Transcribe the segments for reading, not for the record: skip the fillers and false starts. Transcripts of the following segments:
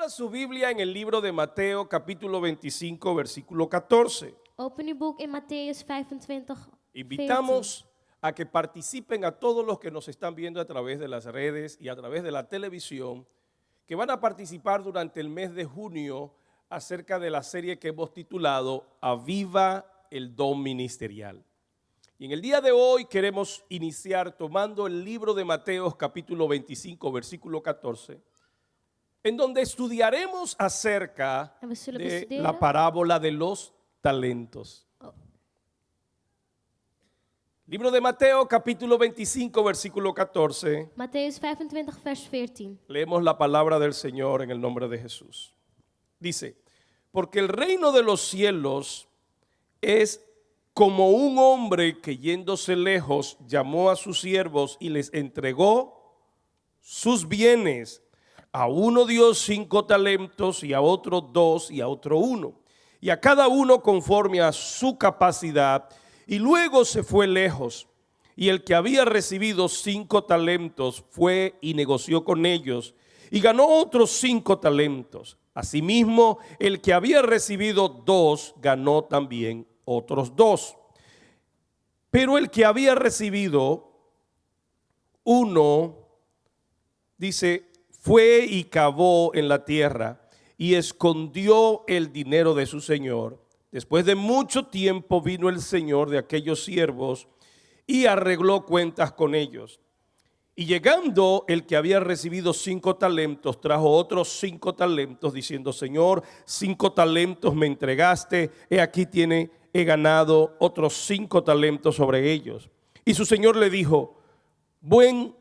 Abra su Biblia en el libro de Mateo, capítulo 25, versículo 14. Open uw boek in Matthäus 25, 14. Invitamos a que participen a todos los que nos están viendo a través de las redes y a través de la televisión, que van a participar durante el mes de junio acerca de la serie que hemos titulado Aviva el Don Ministerial. Y en el día de hoy queremos iniciar tomando el libro de Mateo, capítulo 25, versículo 14, en donde estudiaremos acerca de la parábola de los talentos. Libro de Mateo, capítulo 25, versículo 14. Matthäus 25, vers 14. Leemos la palabra del Señor en el nombre de Jesús. Dice, porque el reino de los cielos es como un hombre que yéndose lejos llamó a sus siervos y les entregó sus bienes. A uno dio 5 talentos y a otro 2 y a otro 1. Y a cada uno conforme a su capacidad. Y luego se fue lejos. Y el que había recibido 5 talentos fue y negoció con ellos y ganó otros 5 talentos. Asimismo, el que había recibido 2 ganó también otros 2. Pero el que había recibido 1, dice, fue y cavó en la tierra y escondió el dinero de su señor. Después de mucho tiempo vino el señor de aquellos siervos y arregló cuentas con ellos. Y llegando el que había recibido 5 talentos, trajo otros 5 talentos, diciendo, Señor, 5 talentos me entregaste, he aquí he ganado otros 5 talentos sobre ellos. Y su señor le dijo, buen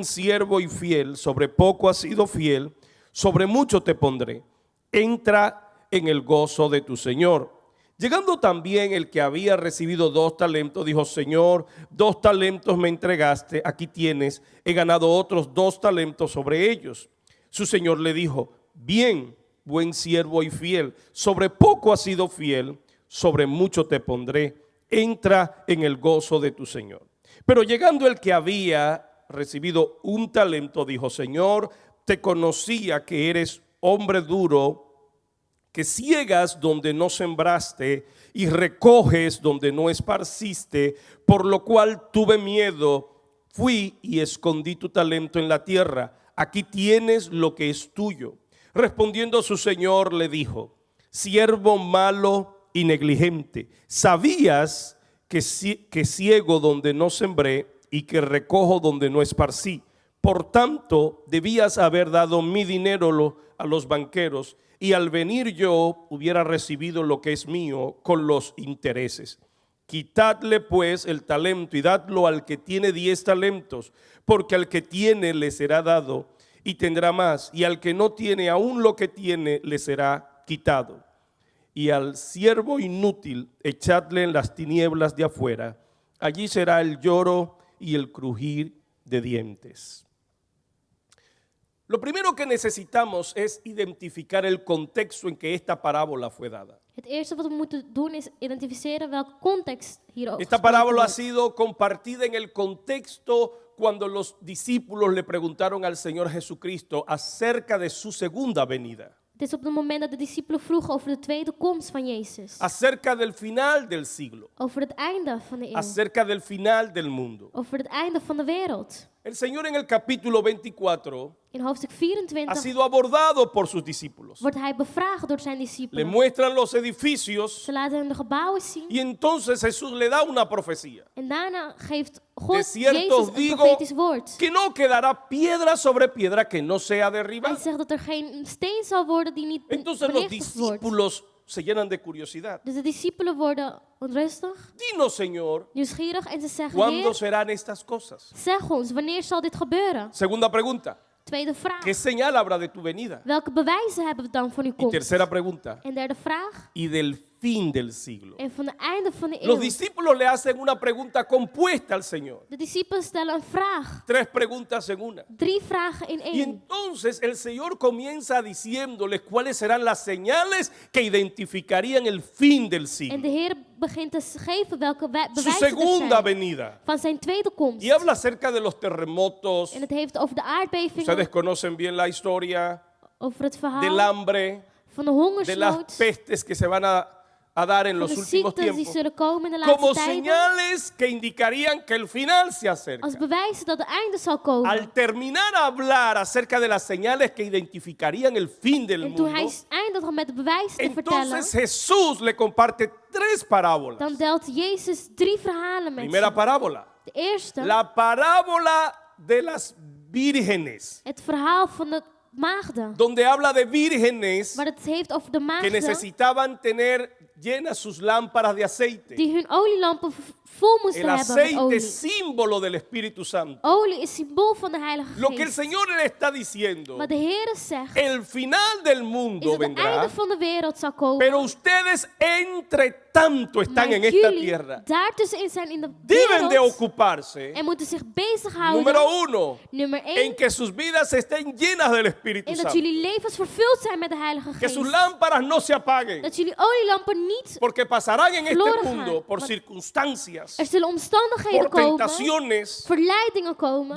siervo y fiel, sobre poco has sido fiel, sobre mucho te pondré. Entra en el gozo de tu señor. Llegando también el que había recibido 2 talentos, dijo, Señor, 2 talentos me entregaste, aquí tienes, he ganado otros 2 talentos sobre ellos. Su señor le dijo, bien, buen siervo y fiel, sobre poco has sido fiel, sobre mucho te pondré, entra en el gozo de tu señor. Pero llegando el que había recibido 1 talento, dijo, Señor, te conocía que eres hombre duro, que ciegas donde no sembraste y recoges donde no esparciste, por lo cual tuve miedo, fui y escondí tu talento en la tierra, aquí tienes lo que es tuyo. Respondiendo su señor le dijo, siervo malo y negligente, sabías que ciego donde no sembré y que recojo donde no esparcí. Por tanto, debías haber dado mi dinero a los banqueros y al venir yo hubiera recibido lo que es mío con los intereses. Quitadle pues el talento y dadlo al que tiene 10 talentos, porque al que tiene le será dado y tendrá más, y al que no tiene aún lo que tiene le será quitado. Y al siervo inútil echadle en las tinieblas de afuera, allí será el lloro y el crujir de dientes. Lo primero que necesitamos es identificar el contexto en que esta parábola fue dada. Het eerste wat we moeten doen is identificeren welke context hierover Esta gesproken parábola ha wordt. sido compartida en el contexto cuando los discípulos le preguntaron al Señor Jesucristo acerca de su segunda venida, Het is op het moment dat de discipelen vroegen over de tweede komst van Jezus. acerca del final del siglo, Over het einde van de eeuw. acerca del final del mundo. Over het einde van de wereld. El Señor en el capítulo 24 In hoofdstuk ha 24 sido abordado por sus discípulos. wordt hij bevraagd door zijn Le discipelen. muestran los edificios Ze laten hem de gebouwen zien. y entonces Jesús le da una profecía. En daarna geeft De God cierto Jezus os een digo profetisch woord. que no quedará piedra sobre piedra que no sea Hij derribada. zegt dat er geen steen zal worden die niet Entonces los verlicht wordt. discípulos se llenan de curiosidad. Dus de discipelen worden onrustig, Dinos, Señor, nieuwsgierig en ze zeggen, ¿cuándo Heer, serán estas cosas? zeg ons, wanneer zal dit gebeuren? Segunda pregunta, Tweede vraag, ¿qué señal habrá de tu venida? welke bewijzen hebben we dan van uw Y komst? tercera pregunta, En derde vraag, ¿y del fin del siglo. en van het einde van de Los eeuw. discípulos le hacen una pregunta compuesta al Señor. De discipelen stellen een vraag. 3 preguntas en una. 3 vragen in Y 1. entonces el Señor comienza diciéndoles cuáles serán las señales que identificarían el fin del En de siglo. Heer begint te geven welke Su bewijzen er segunda zijn venida. van zijn tweede komst. Y habla acerca de los terremotos. En het heeft over de aardbevingen, Ustedes conocen bien la historia over het del verhaal hambre, van de de las hongersnood, pestes que se van a dar en van los de últimos ziektes die tiempos, zullen komen in de como laatste tijden, señales que indicarían que el final se acerca. als bewijzen dat het einde zal komen. Al terminar a hablar acerca de las señales que identificarían el fin del En toen hij mundo, eindigde met de bewijzen te vertellen, entonces Jesús le comparte 3 parábolas. dan deelt Jezus 3 verhalen met Primera ze. parábola, De eerste, la parábola de las vírgenes, het verhaal van de maagden, donde habla de vírgenes waar het heeft over de que maagden necesitaban tener llenas sus lámparas de aceite. die hun olielampen vol moesten El hebben met aceite olie. es símbolo del Espíritu Santo. Olie is symbool van de Heilige Lo que el Geest. Señor le está diciendo, Maar de Heer zegt, el final del is mundo dat het vendrá, einde van de wereld zal komen. pero ustedes entre tanto están Maar en esta jullie tierra. daartussenin zijn in de Deben de wereld ocuparse, en moeten zich bezighouden. número 1, Nummer en 1, que sus vidas estén llenas del Espíritu en dat Santo. jullie levens vervuld zijn met de Heilige Que Geest. sus lámparas no se apaguen, Dat jullie olielampen niet, porque pasarán en este verloren mundo gaan. por Want circunstancias, er zullen omstandigheden por komen, tentaciones, verleidingen komen,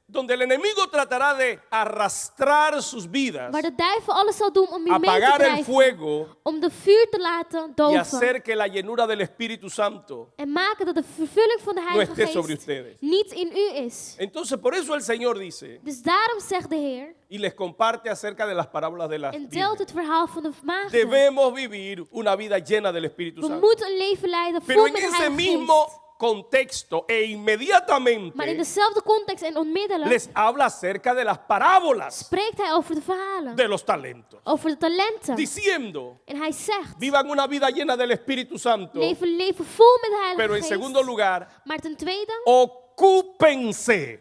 donde el enemigo tratará de arrastrar sus vidas, waar de duivel alles zal doen om je mee te apagar el drijven, fuego om de vuur te laten y doven hacer que la llenura del Espíritu Santo. en maken dat de vervulling van de Heilige esté sobre Geest ustedes. niet in u is. Entonces por eso el Señor dice Dus daarom zegt de Heer y les comparte acerca de las parábolas de las en deelt vírgenes. het verhaal van de maagden. Debemos vivir una vida llena del Espíritu We Santo. moeten een leven leiden Pero vol en met de ese Heilige mismo Geest. contexto e Maar in inmediatamente dezelfde context en onmiddellijk les habla acerca de las parábolas spreekt hij over de verhalen, de los talentos, over de talenten. diciendo, En hij zegt, vivan una vida llena del Espíritu Santo, leef een leven vol met de pero Heilige en Geest. segundo lugar, Maar ten tweede, ocúpense.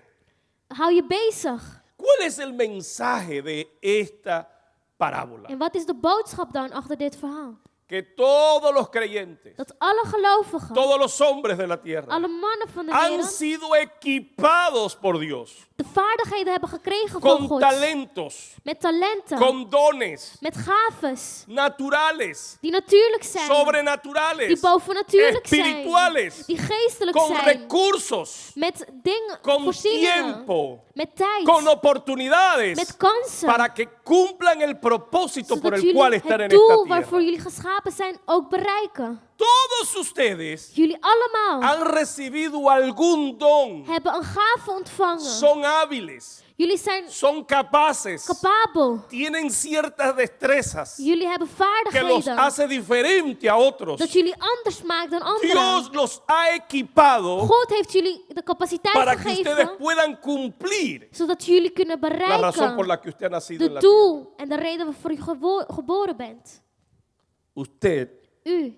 hou je bezig. ¿Cuál es el mensaje de esta parábola? En wat is de boodschap dan achter dit verhaal? Que todos los creyentes, Dat alle gelovigen, todos los hombres de la tierra, alle mannen van de han wereld, sido equipados por Dios de vaardigheden hebben gekregen van con God. talentos, Met talenten, con dones met gaves, naturales, die natuurlijk zijn, die sobrenaturales, bovennatuurlijk zijn, espirituales, die geestelijk con zijn, recursos, met dingen, con voorzieningen, tiempo, met tijd, con oportunidades, met kansen, para que cumplan el propósito por zodat el cual jullie están het en esta doel waarvoor tierra. jullie geschapen zijn ook bereiken. Todos ustedes Jullie allemaal han recibido algún don, hebben een gave ontvangen. son hábiles, Jullie zijn son capaces, capabel. tienen ciertas destrezas Jullie hebben que los vaardigheden hace diferente a otros. dat jullie anders maakt dan anderen. Dios los ha equipado God heeft jullie de capaciteit para que ustedes gegeven puedan cumplir zodat jullie kunnen la razón por bereiken la que usted ha nacido en de la tierra. doel en de reden waarvoor je geboren bent. Usted U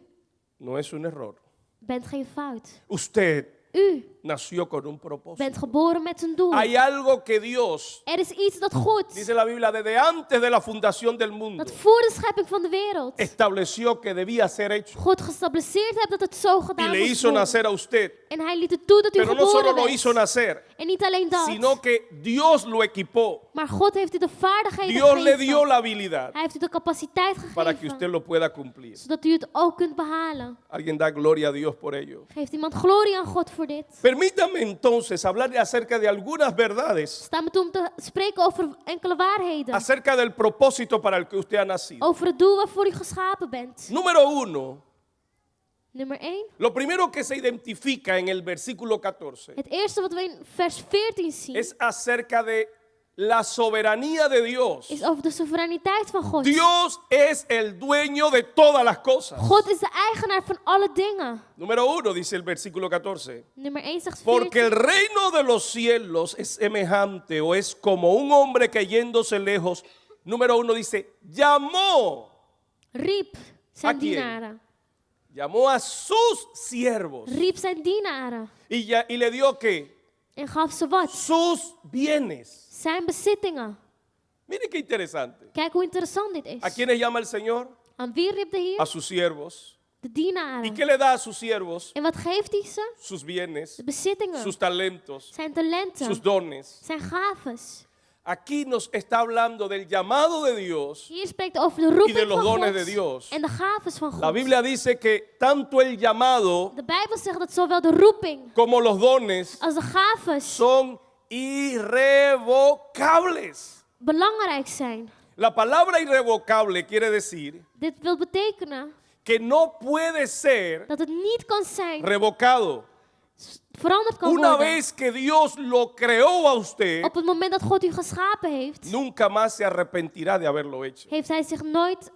no es un error. bent geen fout. Usted U nació con un propósito. bent geboren met een doel. Hay algo que Dios, Er is iets dat God, dice la Biblia, desde antes de la fundación del mundo, dat voor de schepping van de wereld, estableció que debía ser hecho. God gestabiliseerd heeft dat het zo Y gedaan le moest hizo worden. nacer a usted. En hij liet het toe dat u Pero no solo geboren lo werd. hizo nacer, En niet alleen dat, sino que Dios lo equipó. maar God heeft u de vaardigheden Dios le gegeven. dio la habilidad Hij heeft u de capaciteit para que gegeven, usted lo pueda cumplir. zodat u het ook kunt behalen. Alguien da gloria a Dios por ello. Geeft iemand glorie aan God voor dit? Permítame entonces hablarle acerca de algunas verdades, Sta me toe om te spreken over enkele waarheden. acerca del propósito para el que usted ha nacido. Over het doel waarvoor u geschapen bent. Número 1, Nummer 1. lo primero que se identifica en el versículo 14 Het eerste wat we in vers 14 zien, es acerca de la soberanía de Dios. is over de soevereiniteit van God. Dios es el dueño de todas las cosas. God is de eigenaar van alle dingen. Número 1 dice el versículo 14. Nummer 1 zegt Porque el 14. reino de los cielos es semejante o es como un hombre que yéndose lejos. Número 1 dice, llamó Riep zijn ¿A quién? dienaren. Llamó a sus siervos Riep zijn dienaren. y le dio ¿qué? En gaf ze wat? Sus bienes. Zijn bezittingen. Mire qué interesante. Kijk hoe interessant dit is. ¿A quiénes llama el Señor? Aan wie riep de Heer? A sus siervos. de ¿Y dienaren. qué le da a sus siervos? En wat geeft hij ze? Sus bienes, De bezittingen, sus talentos, zijn sus talenten, dones. zijn gaves. Aquí nos está hablando del llamado de Dios. Hier spreekt over de Y de roeping los van dones God de Dios. en de gaves van La God. Biblia dice que tanto el llamado De Bijbel zegt dat zowel de roeping como los dones als de gaves son irrevocables. belangrijk zijn. La palabra irrevocable quiere decir Dit wil betekenen que no puede ser dat het niet kan zijn, revocado. veranderd kan Una worden. vez que Dios lo creó a usted, Op het moment dat God u geschapen heeft, nunca más se arrepentirá de haberlo hecho. heeft hij zich nooit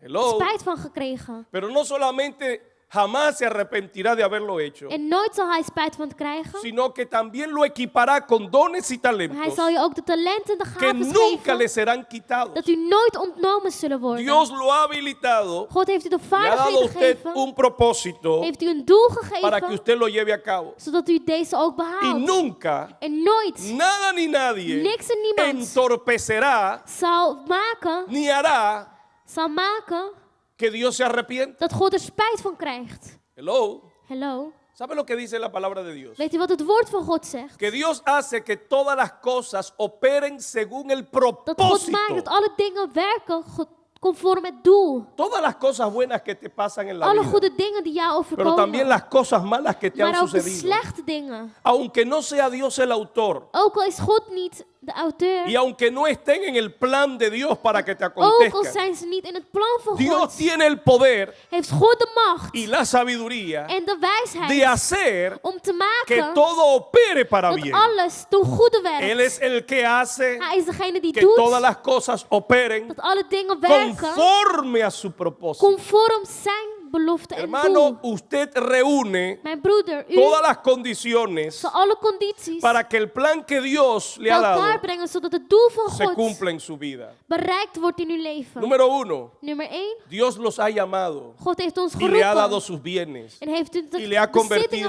Hello. spijt van gekregen. Pero no solamente jamás se arrepentirá de haberlo hecho, En nooit zal hij spijt van het krijgen. sino que también lo equipará con dones y Maar hij talentos zal je ook de talenten en de que gaven nunca le geven, serán quitados. dat u nooit ontnomen zullen worden. Dios lo ha habilitado, God heeft u de le ha dado a vaardigheden usted gegeven, un propósito heeft u een doel para que gegeven, usted lo lleve a cabo. zodat u deze ook Y behaalt. nunca, En nooit nada ni nadie niks en niemand entorpecerá zal ni hará maken que Dios se arrepienta. dat God er spijt van krijgt. Hello. Hallo? ¿Sabe lo que dice la palabra de Dios? Weet u wat het woord van God zegt? Que Dios hace que todas las cosas operen según el Dat God propósito. maakt dat alle dingen werken conform het doel. Todas las cosas buenas que te pasan en la Alle vida, goede dingen die jou pero también overkomen. las cosas malas que te han Maar ook de sucedido. slechte dingen. Aunque no sea Dios el autor Ook al is God niet de auteur. y aunque no estén en el plan de Dios para que te Ook al acontezcan, zijn ze niet in het plan van Dios God. tiene el poder Heeft God de macht y la sabiduría en de de wijsheid hacer om te que maken todo opere para dat bien. alles ten goede Él werkt. es el que hace Hij is degene die que doet todas las cosas operen dat alle dingen werken conforme a su propósito. conform zijn belofte en Hermano, doel. usted reúne Mijn broeder, u todas las condiciones zal alle condities para que el plan que Dios le bij ha elkaar dado brengen zodat het doel van se God cumpla en su vida. bereikt wordt in uw leven. Número uno, Nummer 1. Dios los ha llamado God heeft ons y le ha dado geroepen sus bienes en heeft u y le ha de bezittingen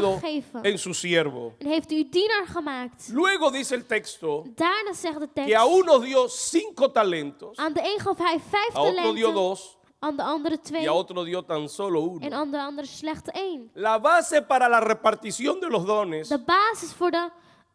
convertido gegeven en su siervo. en heeft u dienaar gemaakt. Luego dice el texto Daarna zegt de que tekst, a uno dio 5 talentos, aan de een gaf hij 5 a otro dio talenten, 2 aan de andere 2 y a otro dio tan solo en 1. aan de andere slechts 1. La base para la repartición de los dones De basis voor het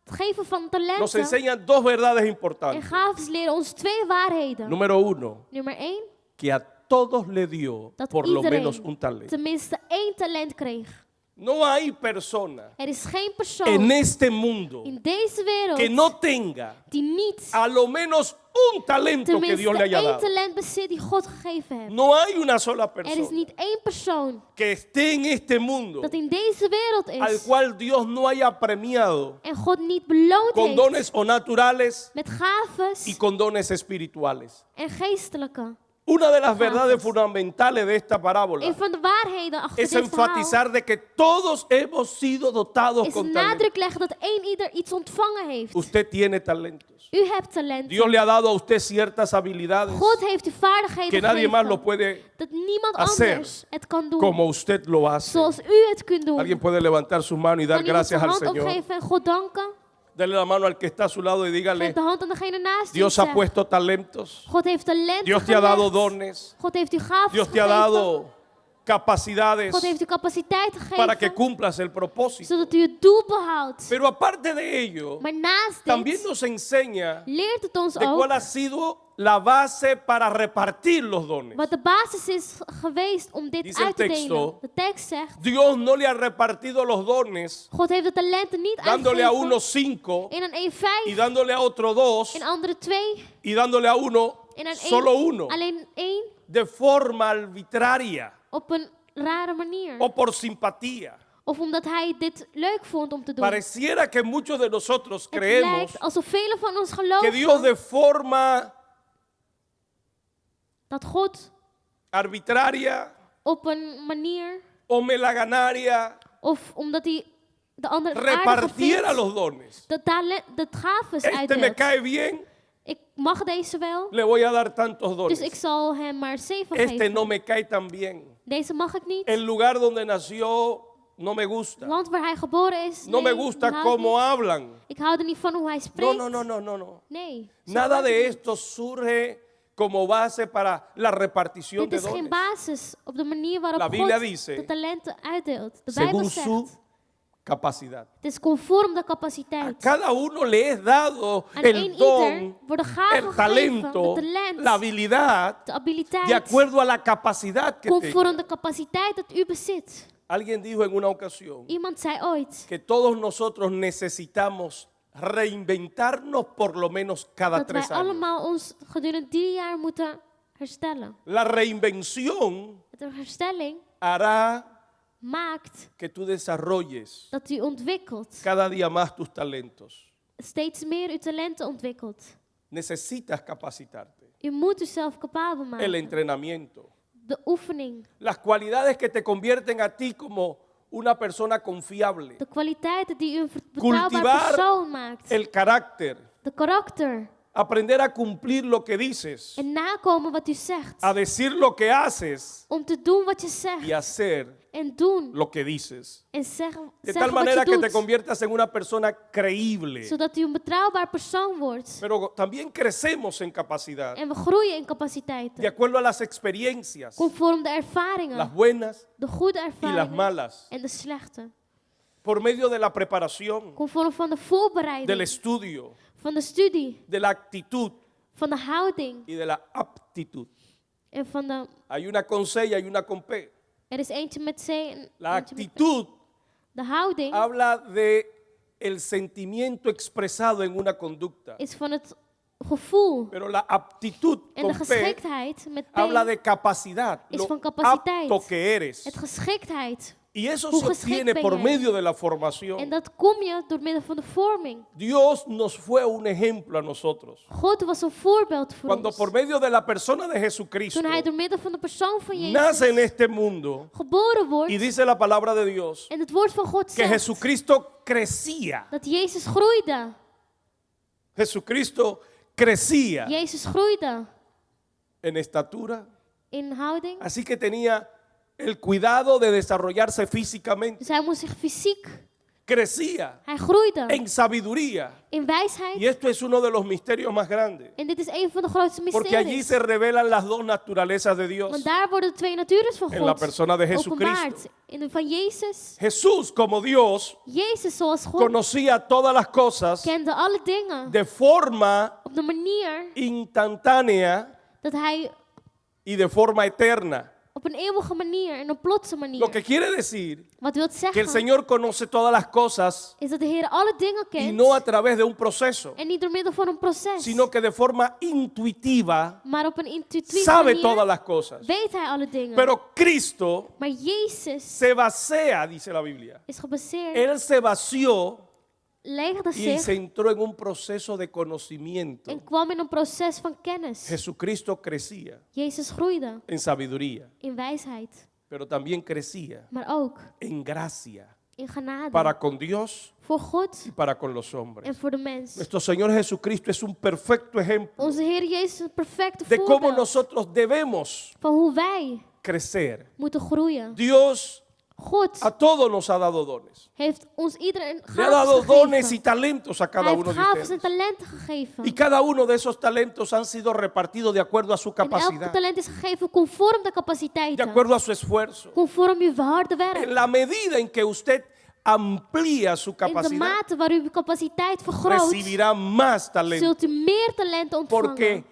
geven van nos talenten enseña dos verdades en importantes. gaven leren ons 2 waarheden. Número uno, Nummer 1, que a todos le dio dat por lo menos un iedereen talento. tenminste 1 talent kreeg. No hay persona Er is geen en persoon este mundo in deze que no wereld tenga die niet a lo menos un talento que tenminste Dios le haya 1 dado. talent bezit die God gegeven heeft. No hay una sola Er is persona niet 1 persoon que esté en este mundo dat in deze wereld al is cual Dios no haya premiado en God niet beloond con heeft dones o naturales met gaves y con dones espirituales. en geestelijke. Una de las verdades Gaves. fundamentales de esta parábola Een van de waarheden achter es dit verhaal enfatizar de que todos hemos sido dotados is con talento. nadruk leggen dat ieder iets ontvangen heeft. Usted tiene talentos. U hebt talent. Dios le ha dado a usted ciertas habilidades God heeft u vaardigheden que nadie más lo gegeven puede dat niemand hacer anders het kan doen como usted lo hace. zoals u het kunt doen. Alguien puede levantar su mano y dar Kan iemand gracias zijn al hand Señor. opgeven en God danken? Dale la mano al que está a su lado y dígale, Geef de hand aan degene naast u. Dios en ha zeg, puesto talentos, God heeft talenten Dios te ha dado gelegd. dones, God heeft u gaven Dios te ha gegeven. dado capacidades God heeft u capaciteit gegeven. para que cumplas el propósito. zodat u het doel behoudt. Pero aparte de ello, Maar naast también dit nos enseña leert het ons de ook cuál ha sido la base para repartir los dones. wat de basis is geweest om dit Dice el uit te texto, delen. De tekst zegt, Dios no le ha repartido los dones God heeft de talenten niet dándole a uitgegeven uno 5 in een 1 y 5, dándole a otro 2 in andere 2, y dándole a uno in een solo 1, uno alleen 1 de forma arbitraria op een rare manier. o por simpatía. Of omdat hij dit leuk vond om te doen. Pareciera que muchos de nosotros Het creemos lijkt alsof velen van ons que Dios geloven de forma dat God arbitraria op een manier, o melaganaria of omdat hij de ander aardig repartiera vindt, los dones. de gaves Este me uitdeelt. cae bien, Ik mag deze wel, le voy a dar tantos dus ik dones. zal hem maar 7 Este geven. no me cae tan bien. Deze mag ik niet. El lugar donde nació no me gusta. Het land waar hij geboren is, No me nee, gusta ik hou het cómo niet. hablan. Ik hou er niet van hoe hij No, spreekt. no, no, no, no, no. Nee. zo Nada gaat het de niet. esto surge como base para la repartición Dit de is geen dones. basis op de manier La waarop Biblia God dice, de talenten uitdeelt. De Bijbel Según su zegt, capacidad. het is conform de A capaciteit. cada uno le es dado Aan el één ieder don, worden gaven el gegeven, talento, de talent, la habilidad, de de abiliteit, acuerdo a la capacidad que conform tenga. de capaciteit dat u bezit. Alguien dijo en una ocasión Iemand zei ooit que todos nosotros necesitamos reinventarnos por lo menos cada dat wij 3 años. allemaal ons gedurende 3 jaar moeten herstellen. La reinvención De herstelling hará maakt que tú desarrolles dat u ontwikkelt, cada día más tus talentos. steeds meer uw talenten ontwikkelt. Necesitas capacitarte. U moet uzelf capabel El maken. entrenamiento. De oefening, Las cualidades que te convierten a ti como una persona confiable. de kwaliteiten die u een betrouwbaar Cultivar persoon maakt. el carácter. De karakter. Aprender a cumplir lo que dices. En nakomen wat u zegt. A decir lo que haces Om te doen wat je y zegt. hacer En doen. lo que dices. En zeggen, De zeggen tal wat manera je que te doet. conviertas en una persona creíble. Zodat u een betrouwbaar persoon wordt. Pero también crecemos en capacidad. En we groeien in De capaciteiten. acuerdo a las experiencias. Conform de Las ervaringen. buenas De goede y las ervaringen. malas. En de slechte. Por medio de la preparación, Conform van de del voorbereiding. estudio, Van de studie. de la actitud Van de houding. y de la aptitud. En van de... Hay una con C y hay una con P. Er is eentje met C en La eentje met P. actitud De houding habla de el sentimiento expresado en una conducta. is van het gevoel. Pero la aptitud En con de P geschiktheid met P habla de capacidad, is lo van capaciteit. apto que eres. het geschiktheid. Y eso Hoe se geschikt obtiene ben por jij? medio de la En formación. dat kom je door middel van de vorming. Dios nos fue un ejemplo a nosotros. God was een voorbeeld voor Cuando ons. por medio de la persona de Jesucristo Toen hij door middel van de persoon van nace en Jezus este mundo geboren wordt. y dice la palabra de Dios En het woord van God que zegt Jesucristo crecía. dat Jezus groeide. Jesucristo crecía Jezus groeide en estatura. in houding. Así que tenía el cuidado de desarrollarse físicamente. Dus hij moest zich fysiek, Crecía hij groeide en sabiduría. in wijsheid. Y esto es uno de los misterios más grandes. En dit is een van de grootste Porque allí mysteries. se revelan las dos naturalezas de Dios. Want daar worden de twee natures van En la God persona de Jesucristo. openbaard. In de van Jezus. Jesús como Dios Jezus zoals God conocía todas las cosas kende alle dingen de forma op de manier instantánea dat hij y de forma eterna. op een eeuwige manier en een plotse manier. Lo que quiere decir Wat wil que el zeggen Señor conoce todas las cosas is dat de Heer alle dingen y kent no a través de un proceso, en niet door middel van een proces, sino que de forma intuitiva maar op een intuïtieve sabe todas manier las cosas. weet hij alle dingen. Pero Cristo Maar Jezus se vacía, dice la Biblia. is gebaseerd, Él se vació leegde y se zich entró en un proceso de conocimiento. en kwam in een proces van kennis. Jesucristo crecía Jezus groeide en sabiduría, in wijsheid, pero también crecía maar ook en gracia in genade para con Dios voor God y para con los en hombres. voor de mens. Nuestro Señor Jesucristo es un perfecto ejemplo Onze Heer Jezus is een perfecte de cómo voorbeeld nosotros debemos van hoe wij crecer. moeten groeien. Dios God a todos nos ha dado dones. heeft ons iedereen Le ha dado gaven dones y gegeven. talentos a cada Hij uno heeft de gaven en ustedes. talenten gegeven. Y cada uno de esos talentos han sido repartidos de acuerdo a su En elk capacidad, talent is gegeven conform de de capaciteiten. acuerdo a su esfuerzo. Conform uw harde werk. En la medida en que usted amplía su In de capacidad, mate waar u uw capaciteit vergroot, recibirá más talento. zult u meer talenten ontvangen. Porque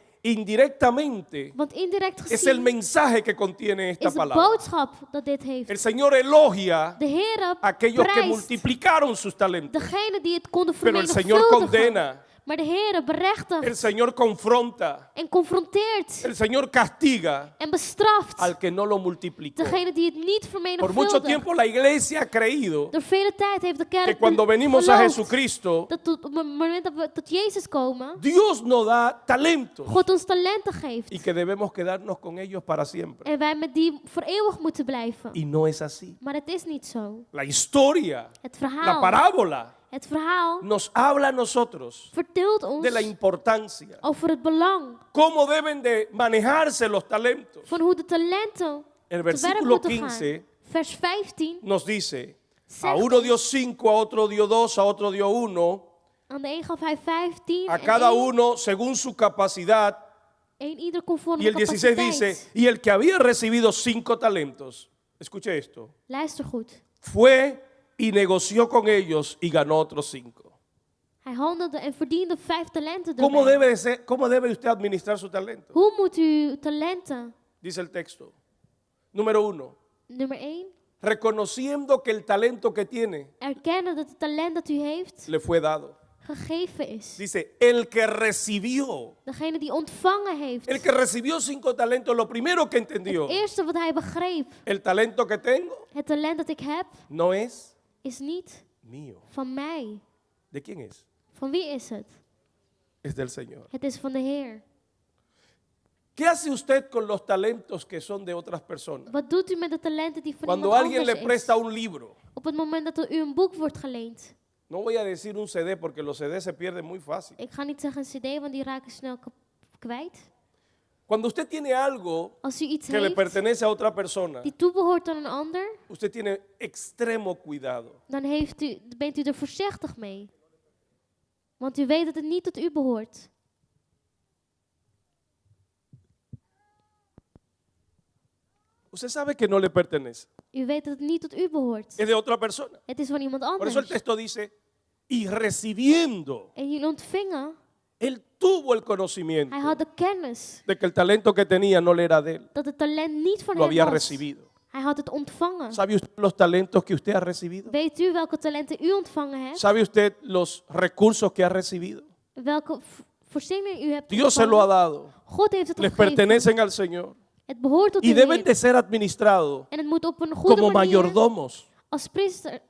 indirectamente Want indirect es el gezien mensaje que contiene esta is de palabra. boodschap dat dit heeft. El Señor elogia De Heer a aquellos que prijst multiplicaron sus talentos, degene die het konden pero el Señor vermenigvuldigen. condena, Maar de Heer el berechtigt Señor confronta, en confronteert el Señor castiga en bestraft al que no lo multiplicó. degene die het niet Por mucho vermenigvuldigt. tiempo la iglesia ha creído Door vele tijd heeft de kerk que cuando venimos a geloofd Jesucristo, dat op het moment dat we tot Jezus komen, Dios nos da talentos God ons talenten geeft. y que debemos quedarnos con ellos para siempre. En wij met die voor eeuwig moeten blijven. Y no es así. Maar het is niet zo. La historia, Het la verhaal, parábola, het verhaal nos habla a nosotros vertelt ons de la importancia, over het belang cómo deben de manejarse los talentos. van hoe de talenten El te werk versículo moeten 15 gaan. Vers 15. nos dice, a Zegt uno ons, dio 5, a otro dio 2, a otro dio 1, aan de een gaf hij 15. a en cada één- uno según su capacidad, ieder conforme Y el de 16 capaciteit. dice, y el que había recibido 5 talentos, escuche esto, Luister goed. fue y negoció con ellos y ganó otros 5. Hij handelde en verdiende 5 talenten ¿Cómo erbij. cómo debe usted administrar su talento? Hoe moet u talenten? Dice el texto. Número 1, Nummer 1. reconociendo que el talento que tiene Erkennen dat het talent dat u heeft le fue dado. gegeven is. Dice, el que recibió, Degene die ontvangen heeft. el que recibió 5 talentos, lo primero que entendió, Het eerste wat hij begreep. el talento que tengo Het talent dat ik heb no es is niet mío. van mij. ¿De quién es? Van wie is het? Es del Señor. Het is van de Heer. ¿Qué hace usted con los talentos que son de otras personas? Wat doet u met de talenten die van Cuando iemand alguien le anders is? presta un libro, Op het moment dat er u een boek wordt geleend. no voy a decir un CD porque los CD se pierden muy fácil. Ik ga niet zeggen een cd, want die raken snel kwijt. Cuando usted tiene algo Als u iets que le heeft pertenece a otra persona, die toebehoort aan een ander, usted tiene extremo cuidado. dan bent u er voorzichtig mee. Want u weet dat het niet tot u behoort. Usted sabe que no le pertenece, U weet dat het niet tot u behoort. es de otra persona. Het is van iemand Por eso el anders. texto dice, y recibiendo, En jullie ontvingen, él tuvo el conocimiento hij had de kennis de que el talento que tenía no le era de él, dat het talent niet van lo hem había was. recibido. Hij had het ontvangen. ¿Sabe usted los talentos que usted ha recibido? Weet u welke talenten u ontvangen hebt? ¿Sabe usted los recursos que ha recibido? Welke voorzieningen u hebt Dios se lo ha ontvangen? dado, God heeft het les gegeven. pertenecen al Señor Het behoort tot y de deben Heer. de ser administrados En het moet op een goede como manier mayordomos. als priester.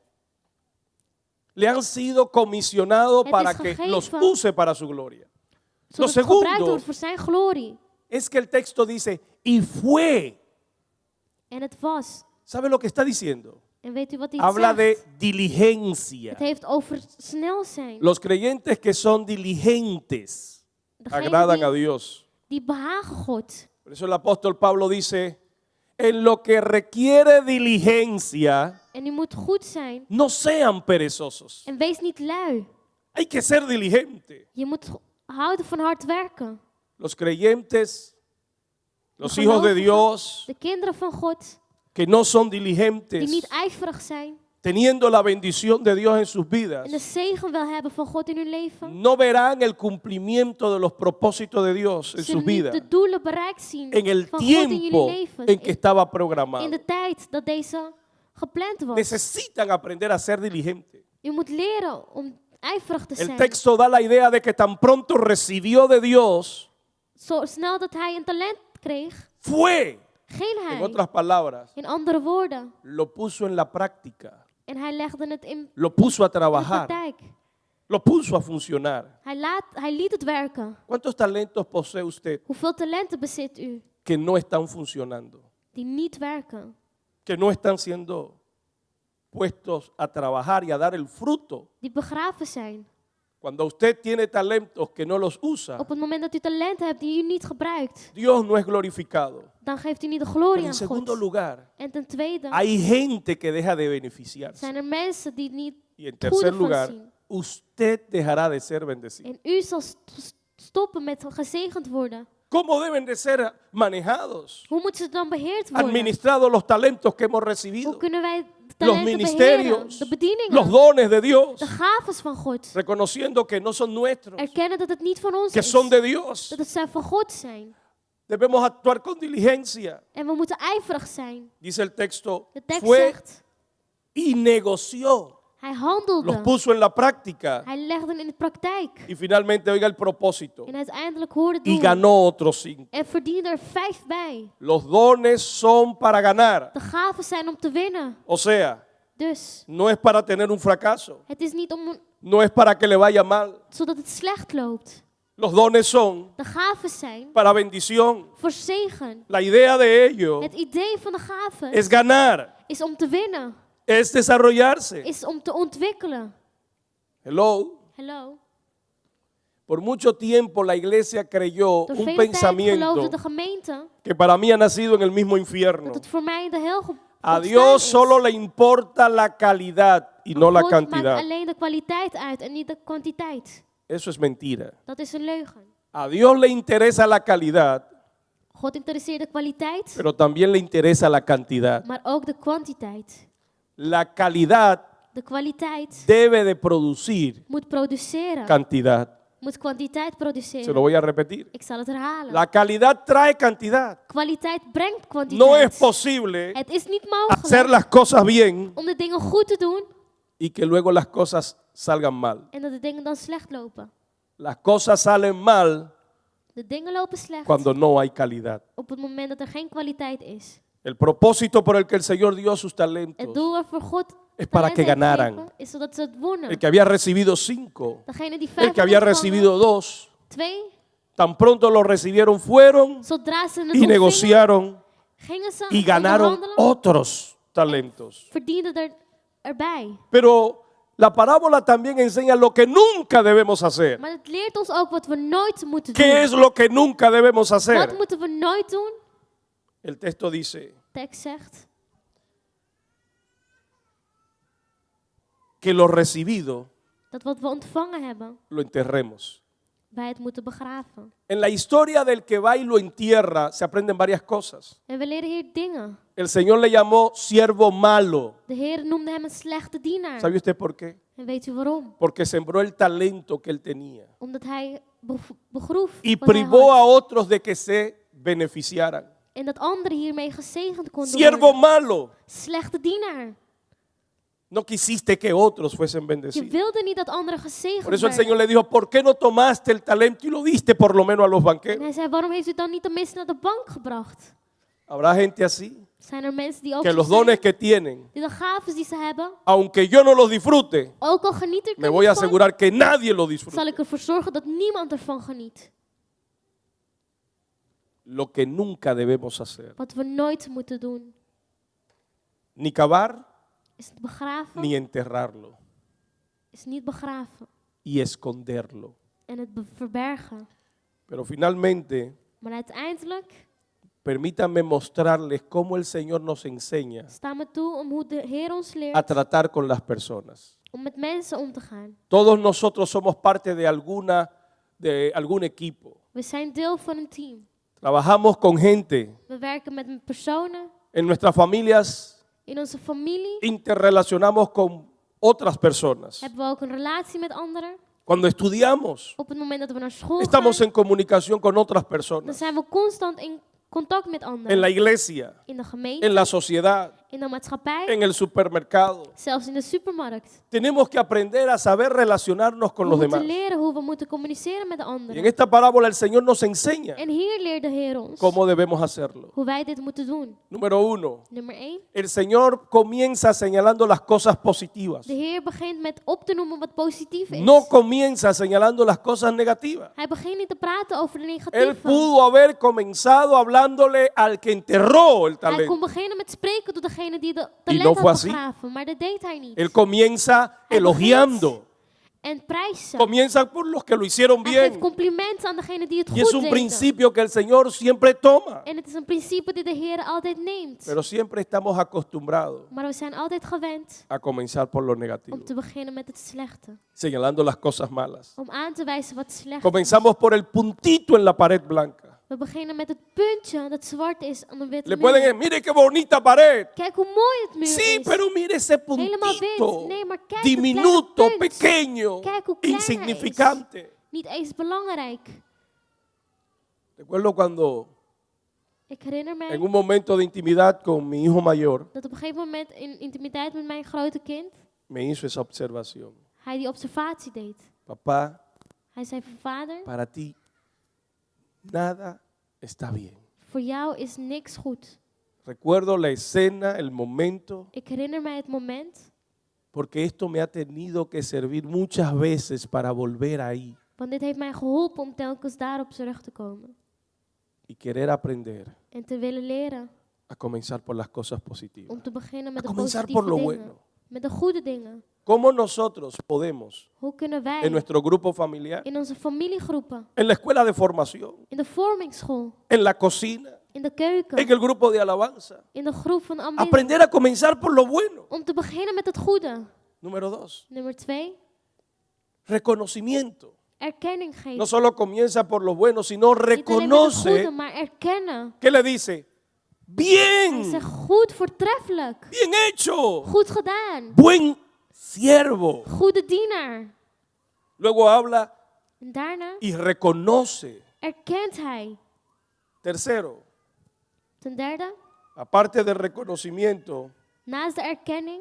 Le han sido comisionados Het para is que gegeven. los use para su gloria. Lo Zodat het gebruikt segundo wordt voor zijn glorie. es que el texto dice, y fue. En het was. ¿Sabe lo que está diciendo? En weet u wat hij Habla de zegt? diligencia. Het heeft over snel zijn. Los creyentes que son diligentes Degene agradan a Dios. die behagen God. Por eso el apóstol Pablo dice, en lo que requiere diligencia, En u moet goed zijn. no sean perezosos. En wees niet lui. Hay que ser diligente. Je moet houden van hard werken. Los creyentes, los De hijos de gelovigen, Dios, De kinderen van God. que no son Die diligentes, niet ijverig zijn. teniendo la bendición de Dios en sus En vidas, de zegen wel hebben van God in hun leven. no verán el cumplimiento de los propósitos de Dios en sus Zullen niet vidas de doelen bereikt zien en el van God in jullie tiempo leven. en que estaba In programado. de tijd dat deze gepland was. Necesitan aprender a ser diligentes. U moet leren om ijverig te El zijn. texto da la idea de que tan pronto recibió de Dios, Zo snel dat hij een talent kreeg, fue, ging en hij. otras palabras, In andere woorden. lo puso en la práctica, En hij legde het in lo puso a de trabajar, praktijk. lo puso a funcionar. Hij liet het werken. ¿Cuántos talentos posee usted Hoeveel talenten bezit u que no están funcionando, die niet werken? que no están siendo puestos a trabajar y a dar el fruto? Die begraven zijn. Cuando usted tiene talentos que no los usa, Op het moment dat u talenten hebt die u niet gebruikt, Dios no es glorificado. dan geeft u niet de Pero glorie en aan segundo God. lugar, En ten tweede hay gente que deja de beneficiarse. zijn er mensen die niet Y en het goede tercer van lugar, zien. usted dejará de ser bendecido. En u zal stoppen met gezegend worden. ¿Cómo deben de ser manejados, Hoe moeten ze dan beheerd worden? administrados los talentos que hemos Hoe recibido? kunnen wij Los talenten beheren? ministerios, De bedieningen, los dones de Dios, de gaves van God. reconociendo que no son nuestros, Erkennen dat het niet van ons que is. son de Dios. Dat het zijn van God zijn. Debemos actuar con diligencia. En we moeten ijverig zijn. Dice el texto, De tekst fue zegt, y negoció, hij los handelde. puso en la práctica Hij legde in de praktijk. y finalmente, oiga el propósito, En uiteindelijk hoorde het y doel. ganó otros 5. En verdiende er 5 bij. Los dones son para ganar, De gaven zijn om te winnen. o sea, Dus no es para tener un fracaso, het is niet om, no es para que le vaya mal. zodat het slecht loopt. Los dones son De gaven zijn para bendición. voor zegen. La idea de ello Het idee van de gaven es ganar, is om te winnen. es desarrollarse. Is om te ontwikkelen. Hello. Hallo. Por mucho tiempo la iglesia creyó Door un vele tijd pensamiento geloofde de gemeente que para mí ha nacido en el mismo infierno. dat het voor mij de hel A ontstaan Dios is. solo le importa la calidad y no la God maakt cantidad. alleen de kwaliteit uit en niet de kwantiteit. Eso es mentira. Dat is een leugen. A Dios le interesa la calidad, God interesseert de kwaliteit, pero también le interesa la cantidad. maar ook de kwantiteit. La calidad De kwaliteit debe de producir moet produceren, cantidad. moet kwantiteit Se lo produceren. voy a repetir. Ik zal het herhalen. La calidad trae cantidad. Kwaliteit brengt No es kwantiteit. posible Het is niet hacer mogelijk las cosas bien om de dingen goed te doen y que luego las cosas salgan mal. en dat de dingen dan slecht lopen. Las cosas salen mal De dingen lopen slecht cuando no hay calidad. op het moment dat er geen kwaliteit is. El propósito por el que el Señor dio sus Het talentos, doel waarvoor God Es para talenten que heeft ganaran. gegeven, is zodat ze het wonnen. el que había recibido 5, Degene die el 5 que había ontvangen, recibido 2, 2, tan pronto lo recibieron fueron zodra ze het y ontvingen, negociaron gingen ze y ganaron onderhandelen, otros talentos. verdienden erbij. Pero la parábola también enseña lo que nunca debemos hacer. Maar het leert ons ook wat we nooit moeten ¿Qué doen. es lo que nunca debemos Wat hacer? moeten we nooit doen? El texto dice De tekst zegt que lo recibido dat wat we ontvangen hebben, lo enterremos. wij het moeten begraven. En la historia del que va y lo entierra se aprenden varias cosas. En we leren hier dingen. El Señor le llamó siervo malo. De Heer noemde hem een slechte dienaar. ¿Sabe usted por qué? En weet u waarom? Porque sembró el talento que él tenía Omdat hij begroef y wat hij privó had. a otros de que se beneficiaran. En dat anderen hiermee gezegend konden Siervo worden. malo. Slechte dienaar. No quisiste que otros fuesen Je bendecidos. wilde niet dat anderen gezegend Por eso el werden. Señor le dijo, ¿por qué no tomaste el talento y lo diste por lo menos a los En banqueros? hij zei, waarom heeft u het dan niet tenminste naar de bank gebracht? Habrá gente así Zijn er mensen die ook que zo los zijn, dones que tienen, die de gaven die ze hebben, aunque yo no los disfrute, ook al geniet er me voy a niet van, asegurar que nadie lo zal disfrute. ik ervoor zorgen dat niemand ervan geniet. Lo que nunca debemos hacer, Wat we nooit moeten doen, ni cavar is het begraven, ni enterrarlo is niet begraven y esconderlo. en het verbergen. Pero finalmente, Maar uiteindelijk permítanme mostrarles cómo el Señor nos enseña staan we toe om hoe de Heer ons a leert tratar con las personas. om met mensen om te gaan. Todos nosotros somos parte de algún equipo. We zijn deel van een team. Trabajamos con gente. We werken met personen En nuestras familias in onze familie. interrelacionamos con otras personas. Hebben we ook een relatie met anderen. Cuando estudiamos, Op het moment dat we naar school estamos gaan, en comunicación con otras dan personas. zijn we constant in contact met En anderen. la iglesia, In de gemeente, en la sociedad, in de maatschappij, en el supermercado. zelfs in de supermarkt. Tenemos que aprender a saber relacionarnos con We los moeten demás. leren hoe we moeten communiceren met de Y en anderen. esta parábola el Señor nos enseña En hier leert de Heer ons cómo debemos hacerlo. hoe wij dit moeten doen. Número 1. Nummer 1. El Señor comienza señalando las cosas positivas. De Heer begint met op te noemen wat positief is. No comienza señalando las cosas negativas. Hij begint niet te praten over de Él negatieve. pudo haber comenzado hablándole al que enterró el Hij kon talento. beginnen met spreken tot degene die de no talent fue had así. begraven. Maar dat deed hij niet. Él comienza elogiando. En prijzen. Comienza por los que lo hicieron Hij geeft bien. complimenten aan degene die het Y es goed un deden. principio que el Señor siempre toma. En het is een principe die de Heer altijd neemt. Pero siempre estamos acostumbrados Maar we zijn altijd gewend a comenzar por lo negativo, om te beginnen met het slechte. señalando las cosas malas. Om aan te wijzen wat slecht is. Comenzamos por el puntito en la pared blanca. We beginnen met het puntje dat zwart is aan de witte Le muur. pueden decir, mire qué bonita pared. Kijk hoe mooi het muur Sí, is. pero mire ese Helemaal puntito wit. Nee, maar kijk diminuto, dat kleine punt. pequeño, Kijk hoe klein hij is. insignificante. Niet eens belangrijk. Recuerdo cuando Ik herinner mij en un momento de intimidad con mi hijo mayor dat op een gegeven moment in intimiteit met mijn grote kind, me hizo esa observación. hij die observatie deed. Papá, Hij zei, vader, para ti nada está bien. voor jou is niks goed. Recuerdo la escena, el momento, Ik herinner mij het moment, porque esto me ha tenido que servir muchas veces para volver ahí want dit heeft mij geholpen om telkens daarop terug te komen. y querer aprender En te willen leren a comenzar por las cosas positivas. om te beginnen met A de comenzar positieve por lo dingen. bueno. Met de goede dingen. ¿Cómo nosotros podemos, Hoe kunnen wij en nuestro grupo familiar, in onze familiegroepen, en la escuela de formación, in de vormingsschool, en la cocina, in de keuken, en el grupo de alabanza, in de groep van aanbidding, aprender a comenzar por lo bueno? om te beginnen met het goede? Número 2, Nummer 2, reconocimiento. erkenning geven. No solo comienza por lo bueno, sino Niet alleen met het goede, reconoce. maar erkennen. ¿Qué le dice? Hij Bien, zegt goed, voortreffelijk. bien hecho, Goed gedaan. buen siervo. Goede dienaar. Luego habla En daarna y reconoce. erkent hij. Tercero, Ten derde, aparte del reconocimiento, naast de erkenning,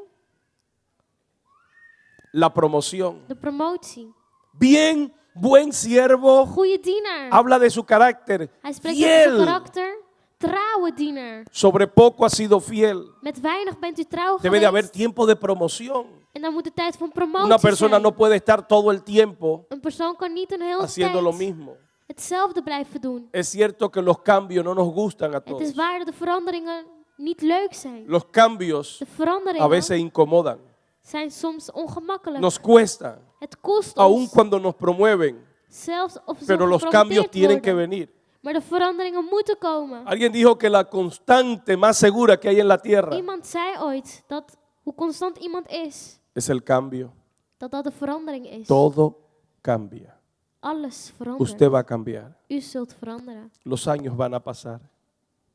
la promoción. de promotie. Bien, buen siervo, Goede dienaar. habla de su carácter. Hij spreekt over zijn Fiel, karakter. Trouwe dienaar. sobre poco ha sido fiel. Met weinig bent u trouw Debe de haber geweest. tiempo de promoción. En dan moet de tijd van promotie Una persona zijn. no puede estar todo el tiempo Een persoon kan niet een hele haciendo lo tijd mismo. hetzelfde blijven doen. Es cierto que los cambios no nos gustan a Het todos. is waar dat de veranderingen niet leuk zijn. Los cambios De a veranderingen veces incomodan, zijn soms ongemakkelijk. nos cuestan, Het kost aun ons, cuando nos promueven, zelfs of ze pero los cambios geprofiteerd tienen que worden. venir. Maar de veranderingen moeten komen. Alguien dijo que la constante más segura que hay en la tierra Iemand zei ooit dat hoe constant iemand is, es el cambio. dat dat de verandering is. Todo cambia. Alles verandert. Usted va a cambiar. U zult veranderen. Los años van a pasar.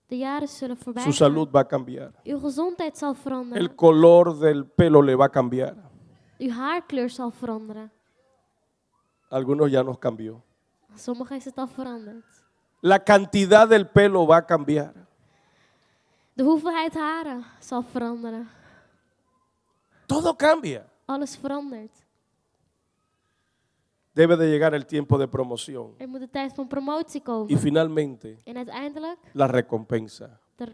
De jaren zullen voorbij Su gaan. salud va a cambiar. Uw gezondheid zal veranderen. El color del pelo le va a cambiar. Uw haarkleur zal veranderen. Algunos ya nos cambió. Sommigen is het al veranderd. La cantidad del pelo va a cambiar. De hoeveelheid haren zal veranderen. Todo cambia. Alles verandert. Debe de llegar el tiempo de promoción. Er moet de tijd van promotie komen. Y finalmente, En uiteindelijk la recompensa. de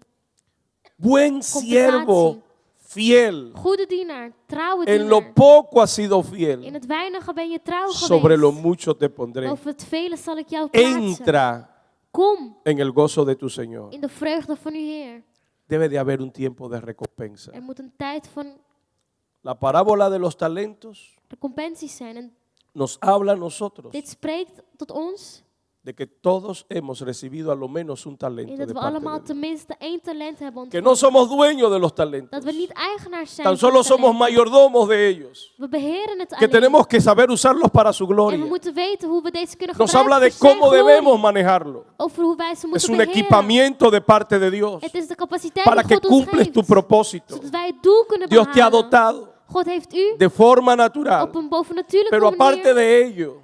Buen siervo, fiel. goede dienaar, trouwe En lo dienaar. poco has sido In fiel. het weinige ben je trouw Sobre lo geweest. mucho te pondré. Over het vele zal ik jou plaatsen. Entra Kom en el gozo de tu Señor. in de vreugde van uw Heer. Debe de haber un tiempo de recompensa. Er moet een tijd van La parábola de los talentos recompensies zijn. En nos habla a nosotros dit spreekt tot ons de que todos hemos recibido a lo menos un talento in de dat we parte allemaal de Dios. tenminste 1 talent hebben Que no ontvangen. somos dueños de los talentos. Dat we niet eigenaars zijn Tan van solo het somos talent. mayordomos de ellos. We beheren het Que alleen. tenemos que saber usarlos para su En we gloria. moeten weten hoe we deze kunnen Nos gebruiken habla de voor zijn cómo glorie. debemos manejarlo. Over hoe wij ze Es moeten un beheren. equipamiento de parte de Dios Het is de capaciteit para die que God ons cumples geeft. tu propósito. Zodat wij het doel kunnen Dios te ha behalen. dotado God heeft u de forma op natural, een bovennatuurlijke pero aparte manier. de ello,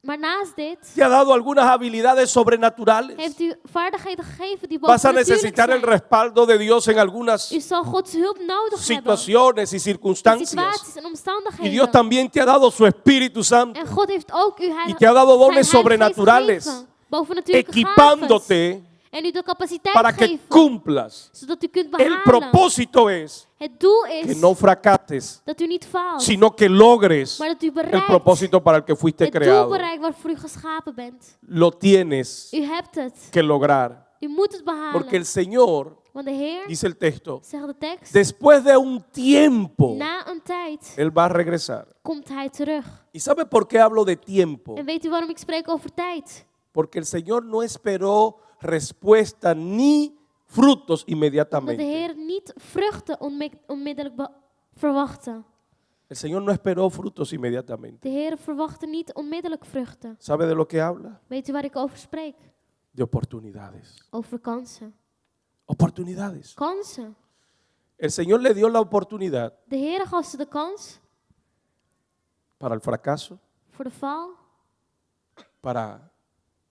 Maar naast dit te ha dado algunas habilidades sobrenaturales. heeft u vaardigheden gegeven die Vas a bovennatuurlijk necesitar el zijn. respaldo de Dios en algunas U zal Gods hulp nodig hebben. situaciones y circunstancias. Situaties en Y omstandigheden. Dios también te ha dado su Espíritu Santo, En God heeft ook u y te ha dado dones zijn Heilige Geest sobrenaturales, gegeven, bovennatuurlijke gaven. equipándote En u de capaciteit para que geven, cumplas. zodat u kunt El behalen. propósito es Het doel que is no fracases, dat u niet faalt, sino que logres maar dat u el bereikt propósito para el que fuiste het doel creado. bereikt waarvoor u geschapen bent. Lo tienes U hebt het. que lograr, U moet het behalen. porque el Señor, Want de Heer, dice el texto, zegt de tekst, después de un tiempo, na een tijd Él va a regresar. komt Hij terug. ¿Y sabe por qué hablo de tiempo? En weet u waarom ik spreek over tijd? Porque el Señor no esperó respuesta ni frutos Omdat de inmediatamente. Heer niet vruchten onmiddellijk verwachtte. El Señor no esperó frutos inmediatamente. De Heer verwachtte niet onmiddellijk vruchten. ¿Sabe de lo que habla? Weet u waar ik over spreek? De oportunidades. Over kansen. Oportunidades. Kansen. El Señor le dio la oportunidad De Heer gaf ze de kans para el fracaso, voor de val, para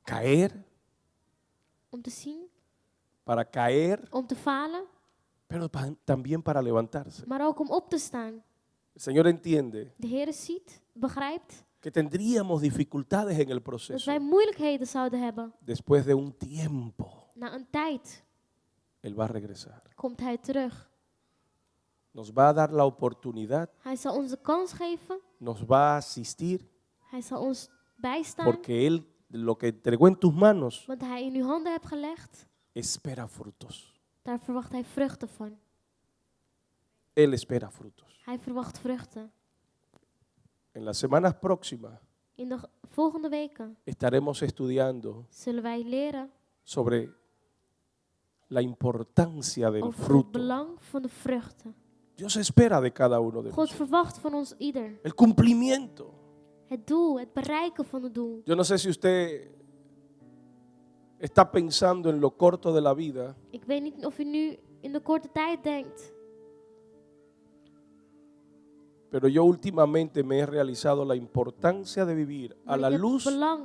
caer, om te zien, para caer, om te falen, pero también para levantarse. maar ook om op te staan. El Señor entiende De Heer ziet, begrijpt que tendríamos dificultades en el dat proceso. wij moeilijkheden zouden hebben. Después de un tiempo, Na een tijd Él va a regresar. komt Hij terug. Nos va a dar la oportunidad, Hij zal ons de kans geven. nos va a asistir, Hij zal ons bijstaan. porque Él lo que entregó en tus manos Wat Hij in uw handen hebt gelegd, espera frutos. daar verwacht Hij vruchten van. Él espera frutos. Hij verwacht vruchten. En las semanas próximas In de volgende weken estaremos estudiando zullen wij leren sobre la importancia del over het fruto. belang van de vruchten. Dios espera de cada uno de God nosotros verwacht van ons ieder el cumplimiento. Het doel, het bereiken van het doel. Yo no sé si usted está pensando en lo corto de la vida, Ik weet niet of u nu in de korte tijd denkt. pero yo últimamente me he realizado la importancia de vivir a Maar la ik heb luz het belang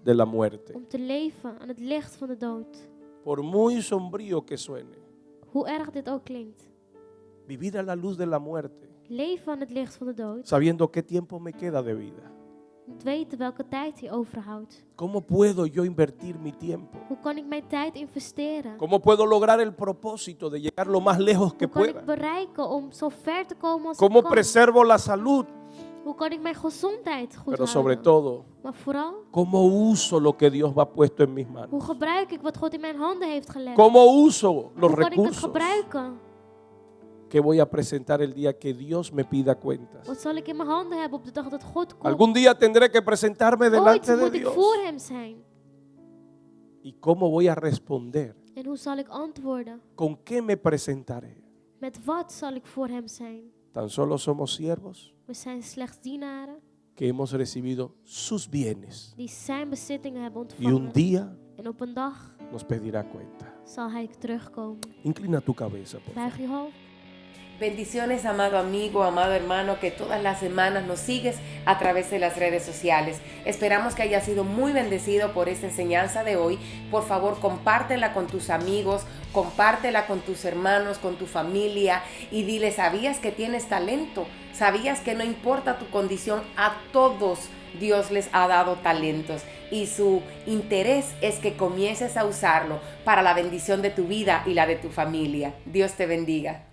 de la muerte. om te leven aan het licht van de dood. Por muy sombrío que suene, Hoe erg dit ook klinkt. vivir a la luz de la muerte, Leven aan het licht van de dood. sabiendo qué tiempo me queda de vida. Niet weten welke tijd hij overhoudt. ¿Cómo puedo yo invertir mi tiempo? Hoe kan ik mijn tijd investeren? ¿Cómo puedo lograr el propósito de llegar lo más lejos que Hoe kan ik pueda? bereiken om zo ver te komen als ¿Cómo ik kan? preservo la salud? Hoe kan ik mijn gezondheid goed Pero sobre houden? todo, Maar vooral, ¿cómo uso lo que Dios ha puesto en mis manos? hoe gebruik ik wat God in mijn handen heeft gelegd? ¿Cómo uso los Hoe kan ik het recursos gebruiken? que voy a presentar el día que Dios me pida cuentas? Wat zal ik in mijn handen hebben op de dag dat God komt? Algún día tendré que presentarme Ooit delante de moet ik Dios. voor hem zijn. ¿Y cómo voy a responder? En hoe zal ik antwoorden? ¿Con qué me presentaré? Met wat zal ik voor hem zijn? Tan solo somos siervos We zijn slechts dienaren que hemos recibido sus bienes die zijn bezittingen hebben y un ontvangen. día En op een dag nos pedirá cuenta. zal hij terugkomen. Inclina tu cabeza, por favor. Buig je hoofd. Bendiciones, amado amigo, amado hermano, que todas las semanas nos sigues a través de las redes sociales. Esperamos que hayas sido muy bendecido por esta enseñanza de hoy. Por favor, compártela con tus amigos, compártela con tus hermanos, con tu familia y dile, ¿sabías que tienes talento? ¿Sabías que no importa tu condición? A todos Dios les ha dado talentos y su interés es que comiences a usarlo para la bendición de tu vida y la de tu familia. Dios te bendiga.